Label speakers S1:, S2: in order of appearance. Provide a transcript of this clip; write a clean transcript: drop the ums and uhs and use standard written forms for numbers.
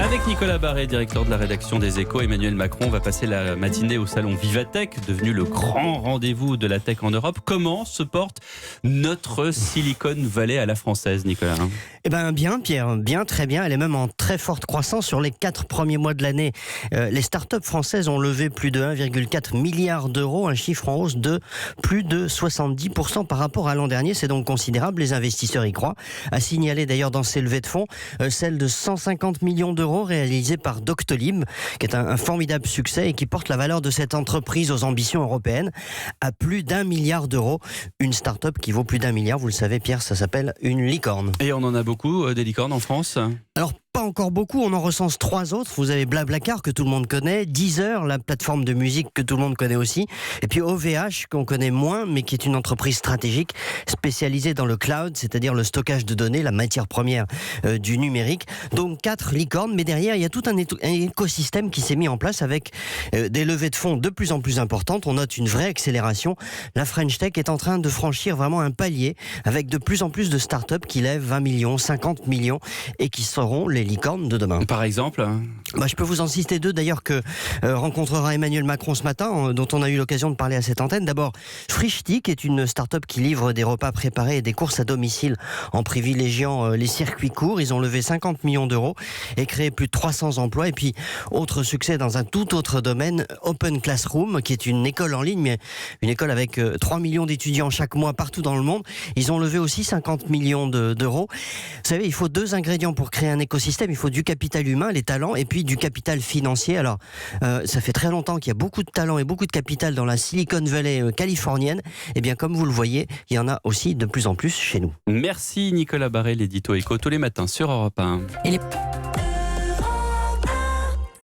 S1: Avec Nicolas Barré, directeur de la rédaction des Échos, Emmanuel Macron va passer la matinée au salon Vivatech, devenu le grand rendez-vous de la tech en Europe. Comment se porte notre Silicon Valley à la française, Nicolas?
S2: Eh ben bien, Pierre, bien, très bien. Elle est même en très forte croissance sur les 4 premiers mois de l'année. Les startups françaises ont levé plus de 1,4 milliard d'euros, un chiffre en hausse de plus de 70% par rapport à l'an dernier. C'est donc considérable. Les investisseurs y croient. A signalé d'ailleurs dans ces levées de fonds celle de 150 millions d'euros réalisée par Doctolib, qui est un formidable succès et qui porte la valeur de cette entreprise aux ambitions européennes à plus d'1 milliard d'euros. Une start-up qui vaut plus d'1 milliard, vous le savez Pierre, ça s'appelle une licorne.
S1: Et on en a beaucoup des licornes en France?
S2: Alors, pas encore beaucoup, on en recense 3 autres. Vous avez Blablacar que tout le monde connaît, Deezer, la plateforme de musique que tout le monde connaît aussi, et puis OVH qu'on connaît moins, mais qui est une entreprise stratégique spécialisée dans le cloud, c'est-à-dire le stockage de données, la matière première du numérique. Donc 4 licornes, mais derrière il y a tout un écosystème qui s'est mis en place avec des levées de fonds de plus en plus importantes. On note une vraie accélération. La French Tech est en train de franchir vraiment un palier avec de plus en plus de startups qui lèvent 20 millions, 50 millions et qui seront les licornes de demain.
S1: Par exemple?
S2: Je peux vous en citer 2 d'ailleurs que rencontrera Emmanuel Macron ce matin, dont on a eu l'occasion de parler à cette antenne. D'abord, Frischti, qui est une start-up qui livre des repas préparés et des courses à domicile en privilégiant les circuits courts. Ils ont levé 50 millions d'euros et créé plus de 300 emplois. Et puis, autre succès dans un tout autre domaine, Open Classroom, qui est une école en ligne, mais une école avec 3 millions d'étudiants chaque mois partout dans le monde. Ils ont levé aussi 50 millions d'euros. Vous savez, il faut 2 ingrédients pour créer un écosystème. Il faut du capital humain, les talents, et puis du capital financier. Alors, ça fait très longtemps qu'il y a beaucoup de talents et beaucoup de capital dans la Silicon Valley californienne. Et bien, comme vous le voyez, il y en a aussi de plus en plus chez nous.
S1: Merci Nicolas Barré, l'édito Écho, tous les matins sur Europe 1.